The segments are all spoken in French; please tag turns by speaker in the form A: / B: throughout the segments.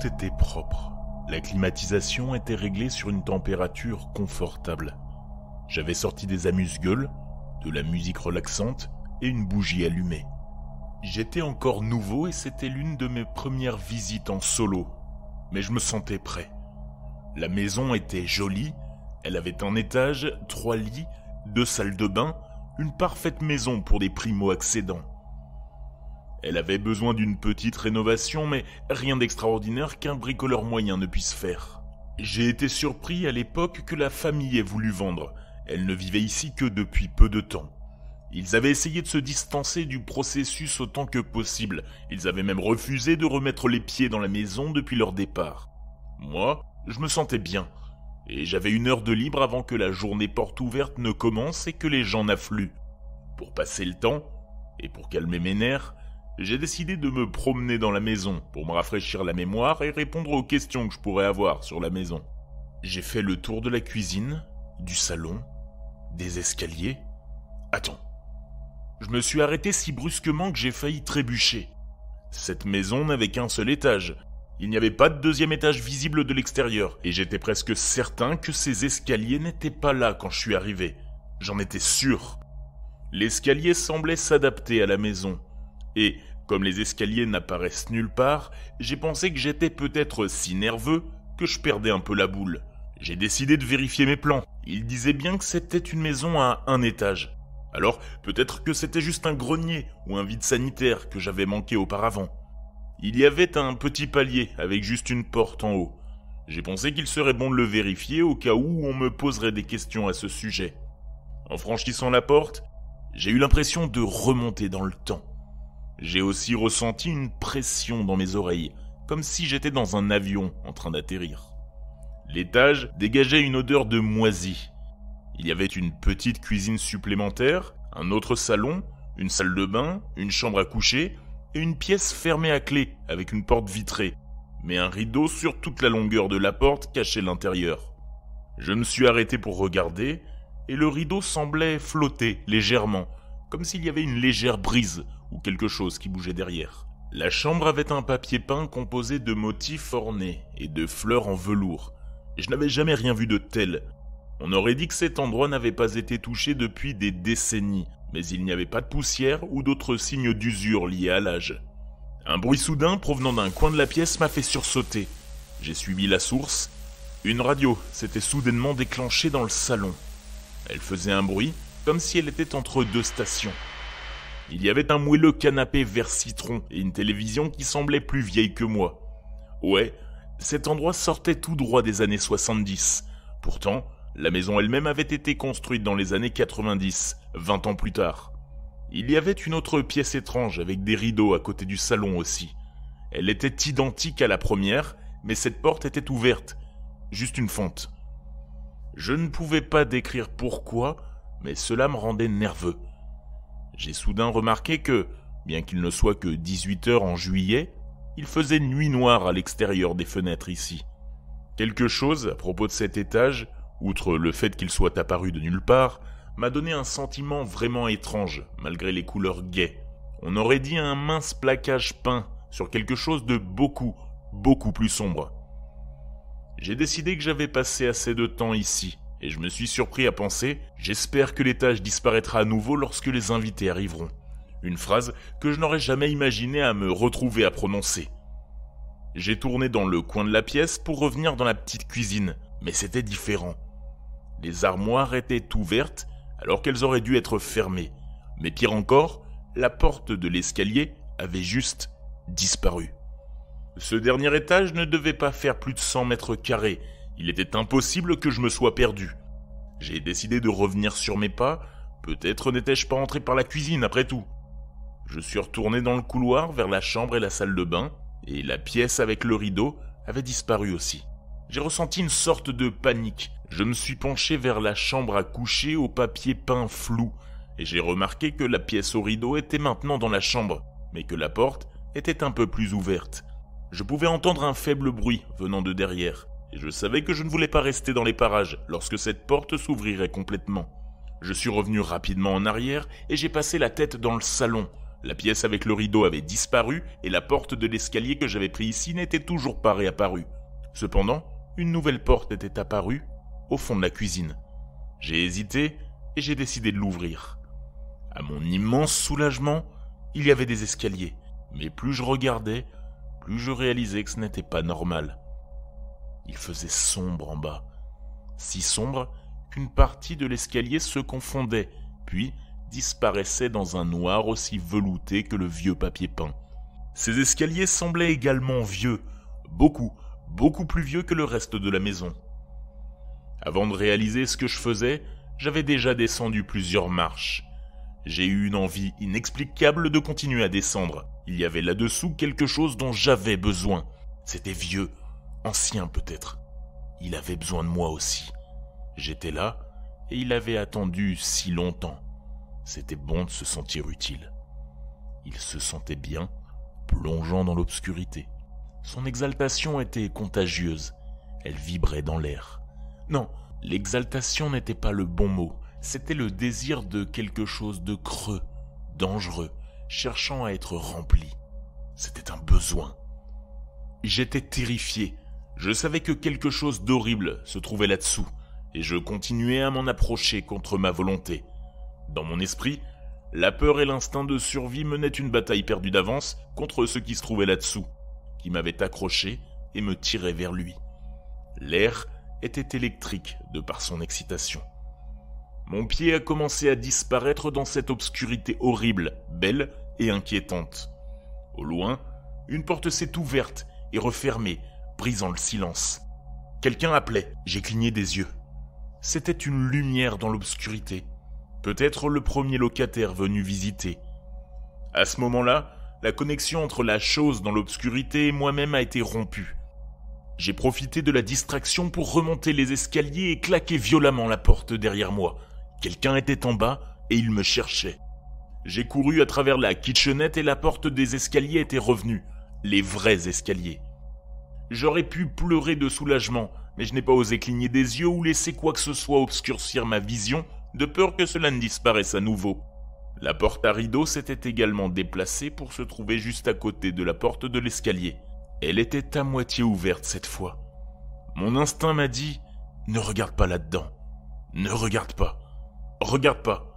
A: était propre. La climatisation était réglée sur une température confortable. J'avais sorti des amuse-gueules, de la musique relaxante et une bougie allumée. J'étais encore nouveau et c'était l'une de mes premières visites en solo, mais je me sentais prêt. La maison était jolie, elle avait un étage, 3 lits, 2 salles de bain, une parfaite maison pour des primo-accédants. Elle avait besoin d'une petite rénovation, mais rien d'extraordinaire qu'un bricoleur moyen ne puisse faire. J'ai été surpris à l'époque que la famille ait voulu vendre. Elle ne vivait ici que depuis peu de temps. Ils avaient essayé de se distancer du processus autant que possible. Ils avaient même refusé de remettre les pieds dans la maison depuis leur départ. Moi, je me sentais bien. Et j'avais 1 heure de libre avant que la journée porte ouverte ne commence et que les gens n'affluent. Pour passer le temps, et pour calmer mes nerfs, j'ai décidé de me promener dans la maison pour me rafraîchir la mémoire et répondre aux questions que je pourrais avoir sur la maison. J'ai fait le tour de la cuisine, du salon, des escaliers. Attends. Je me suis arrêté si brusquement que j'ai failli trébucher. Cette maison n'avait qu'un seul étage. Il n'y avait pas de 2e étage visible de l'extérieur, et j'étais presque certain que ces escaliers n'étaient pas là quand je suis arrivé. J'en étais sûr. L'escalier semblait s'adapter à la maison. Et, comme les escaliers n'apparaissent nulle part, j'ai pensé que j'étais peut-être si nerveux que je perdais un peu la boule. J'ai décidé de vérifier mes plans. Il disait bien que c'était une maison à 1 étage. Alors, peut-être que c'était juste un grenier ou un vide sanitaire que j'avais manqué auparavant. Il y avait un petit palier avec juste une porte en haut. J'ai pensé qu'il serait bon de le vérifier au cas où on me poserait des questions à ce sujet. En franchissant la porte, j'ai eu l'impression de remonter dans le temps. J'ai aussi ressenti une pression dans mes oreilles, comme si j'étais dans un avion en train d'atterrir. L'étage dégageait une odeur de moisi. Il y avait une petite cuisine supplémentaire, un autre salon, une salle de bain, une chambre à coucher et une pièce fermée à clé avec une porte vitrée, mais un rideau sur toute la longueur de la porte cachait l'intérieur. Je me suis arrêté pour regarder et le rideau semblait flotter légèrement, comme s'il y avait une légère brise ou quelque chose qui bougeait derrière. La chambre avait un papier peint composé de motifs ornés et de fleurs en velours. Je n'avais jamais rien vu de tel. On aurait dit que cet endroit n'avait pas été touché depuis des décennies, mais il n'y avait pas de poussière ou d'autres signes d'usure liés à l'âge. Un bruit soudain provenant d'un coin de la pièce m'a fait sursauter. J'ai suivi la source. Une radio s'était soudainement déclenchée dans le salon. Elle faisait un bruit comme si elle était entre 2 stations. Il y avait un moelleux canapé vert citron et une télévision qui semblait plus vieille que moi. Ouais, cet endroit sortait tout droit des années 70. Pourtant, la maison elle-même avait été construite dans les années 90, 20 ans plus tard. Il y avait une autre pièce étrange avec des rideaux à côté du salon aussi. Elle était identique à la première, mais cette porte était ouverte, juste une fente. Je ne pouvais pas décrire pourquoi, mais cela me rendait nerveux. J'ai soudain remarqué que, bien qu'il ne soit que 18h en juillet, il faisait nuit noire à l'extérieur des fenêtres ici. Quelque chose à propos de cet étage, outre le fait qu'il soit apparu de nulle part, m'a donné un sentiment vraiment étrange, malgré les couleurs gaies. On aurait dit un mince plaquage peint sur quelque chose de beaucoup plus sombre. J'ai décidé que j'avais passé assez de temps ici, et je me suis surpris à penser « J'espère que l'étage disparaîtra à nouveau lorsque les invités arriveront ». Une phrase que je n'aurais jamais imaginé à me retrouver à prononcer. J'ai tourné dans le coin de la pièce pour revenir dans la petite cuisine, mais c'était différent. Les armoires étaient ouvertes alors qu'elles auraient dû être fermées. Mais pire encore, la porte de l'escalier avait juste disparu. Ce dernier étage ne devait pas faire plus de 100 mètres carrés. Il était impossible que je me sois perdu. J'ai décidé de revenir sur mes pas. Peut-être n'étais-je pas entré par la cuisine après tout. Je suis retourné dans le couloir vers la chambre et la salle de bain, et la pièce avec le rideau avait disparu aussi. J'ai ressenti une sorte de panique. Je me suis penché vers la chambre à coucher au papier peint flou, et j'ai remarqué que la pièce au rideau était maintenant dans la chambre, mais que la porte était un peu plus ouverte. Je pouvais entendre un faible bruit venant de derrière, et je savais que je ne voulais pas rester dans les parages lorsque cette porte s'ouvrirait complètement. Je suis revenu rapidement en arrière et j'ai passé la tête dans le salon, la pièce avec le rideau avait disparu et la porte de l'escalier que j'avais pris ici n'était toujours pas réapparue. Cependant, une nouvelle porte était apparue au fond de la cuisine. J'ai hésité et j'ai décidé de l'ouvrir. À mon immense soulagement, il y avait des escaliers, mais plus je regardais, plus je réalisais que ce n'était pas normal. Il faisait sombre en bas, si sombre qu'une partie de l'escalier se confondait, puis disparaissait dans un noir aussi velouté que le vieux papier peint. Ces escaliers semblaient également vieux, beaucoup plus vieux que le reste de la maison. Avant de réaliser ce que je faisais, j'avais déjà descendu plusieurs marches. J'ai eu une envie inexplicable de continuer à descendre. Il y avait là-dessous quelque chose dont j'avais besoin. C'était vieux, ancien peut-être. Il avait besoin de moi aussi. J'étais là, et il avait attendu si longtemps. C'était bon de se sentir utile. Il se sentait bien, plongeant dans l'obscurité. Son exaltation était contagieuse. Elle vibrait dans l'air. Non, l'exaltation n'était pas le bon mot. C'était le désir de quelque chose de creux, dangereux, cherchant à être rempli. C'était un besoin. J'étais terrifié. Je savais que quelque chose d'horrible se trouvait là-dessous, et je continuais à m'en approcher contre ma volonté. Dans mon esprit, la peur et l'instinct de survie menaient une bataille perdue d'avance contre ce qui se trouvait là-dessous, qui m'avait accroché et me tirait vers lui. L'air était électrique de par son excitation. Mon pied a commencé à disparaître dans cette obscurité horrible, belle et inquiétante. Au loin, une porte s'est ouverte et refermée, brisant le silence. Quelqu'un appelait, j'ai cligné des yeux. C'était une lumière dans l'obscurité. Peut-être le premier locataire venu visiter. À ce moment-là, la connexion entre la chose dans l'obscurité et moi-même a été rompue. J'ai profité de la distraction pour remonter les escaliers et claquer violemment la porte derrière moi. Quelqu'un était en bas et il me cherchait. J'ai couru à travers la kitchenette et la porte des escaliers était revenue. Les vrais escaliers. J'aurais pu pleurer de soulagement, mais je n'ai pas osé cligner des yeux ou laisser quoi que ce soit obscurcir ma vision, de peur que cela ne disparaisse à nouveau. La porte à rideau s'était également déplacée pour se trouver juste à côté de la porte de l'escalier. Elle était à moitié ouverte cette fois. Mon instinct m'a dit « Ne regarde pas là-dedans. Ne regarde pas. Regarde pas. »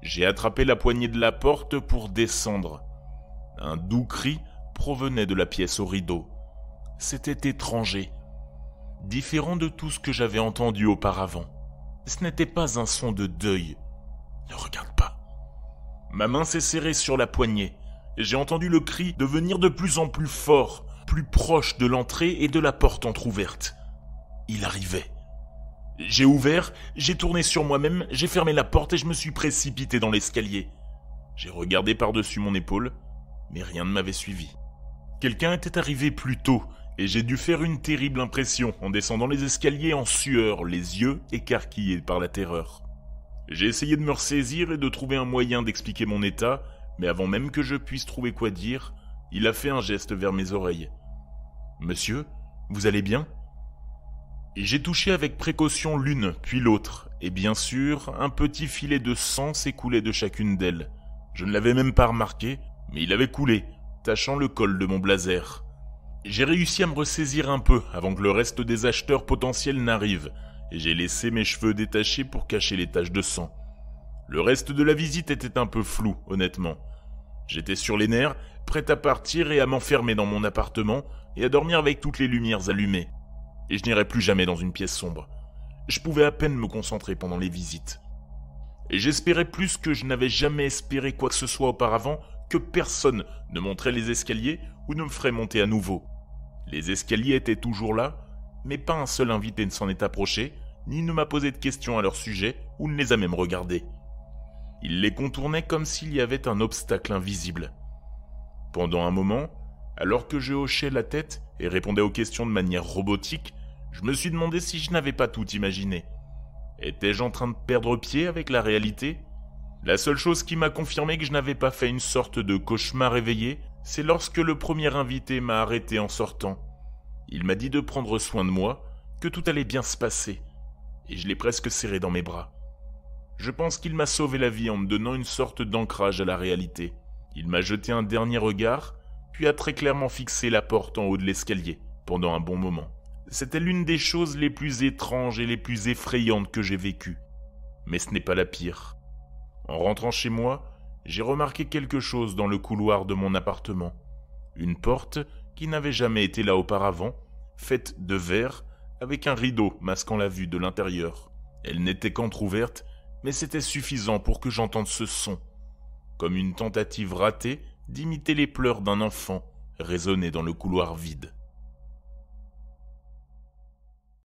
A: J'ai attrapé la poignée de la porte pour descendre. Un doux cri provenait de la pièce au rideau. C'était étranger, différent de tout ce que j'avais entendu auparavant. Ce n'était pas un son de deuil. Ne regarde pas. Ma main s'est serrée sur la poignée, et j'ai entendu le cri devenir de plus en plus fort, plus proche de l'entrée et de la porte entr'ouverte. Il arrivait. J'ai ouvert, j'ai tourné sur moi-même, j'ai fermé la porte et je me suis précipité dans l'escalier. J'ai regardé par-dessus mon épaule, mais rien ne m'avait suivi. Quelqu'un était arrivé plus tôt, et j'ai dû faire une terrible impression en descendant les escaliers en sueur, les yeux écarquillés par la terreur. J'ai essayé de me ressaisir et de trouver un moyen d'expliquer mon état, mais avant même que je puisse trouver quoi dire, il a fait un geste vers mes oreilles. « Monsieur, vous allez bien ?» Et j'ai touché avec précaution l'une, puis l'autre, et bien sûr, un petit filet de sang s'écoulait de chacune d'elles. Je ne l'avais même pas remarqué, mais il avait coulé, tachant le col de mon blazer. J'ai réussi à me ressaisir un peu avant que le reste des acheteurs potentiels n'arrivent, et j'ai laissé mes cheveux détachés pour cacher les taches de sang. Le reste de la visite était un peu flou, honnêtement. J'étais sur les nerfs, prêt à partir et à m'enfermer dans mon appartement et à dormir avec toutes les lumières allumées. Et je n'irai plus jamais dans une pièce sombre. Je pouvais à peine me concentrer pendant les visites. Et j'espérais plus que je n'avais jamais espéré quoi que ce soit auparavant, que personne ne montrait les escaliers ou ne me ferait monter à nouveau. Les escaliers étaient toujours là, mais pas un seul invité ne s'en est approché, ni ne m'a posé de questions à leur sujet, ou ne les a même regardés. Il les contournait comme s'il y avait un obstacle invisible. Pendant un moment, alors que je hochais la tête et répondais aux questions de manière robotique, je me suis demandé si je n'avais pas tout imaginé. Étais-je en train de perdre pied avec la réalité ? La seule chose qui m'a confirmé que je n'avais pas fait une sorte de cauchemar réveillé, c'est lorsque le premier invité m'a arrêté en sortant. Il m'a dit de prendre soin de moi, que tout allait bien se passer, et je l'ai presque serré dans mes bras. Je pense qu'il m'a sauvé la vie en me donnant une sorte d'ancrage à la réalité. Il m'a jeté un dernier regard, puis a très clairement fixé la porte en haut de l'escalier, pendant un bon moment. C'était l'une des choses les plus étranges et les plus effrayantes que j'ai vécues. Mais ce n'est pas la pire. En rentrant chez moi, j'ai remarqué quelque chose dans le couloir de mon appartement. Une porte qui n'avait jamais été là auparavant, faite de verre, avec un rideau masquant la vue de l'intérieur. Elle n'était qu'entrouverte, mais c'était suffisant pour que j'entende ce son, comme une tentative ratée d'imiter les pleurs d'un enfant résonner dans le couloir vide.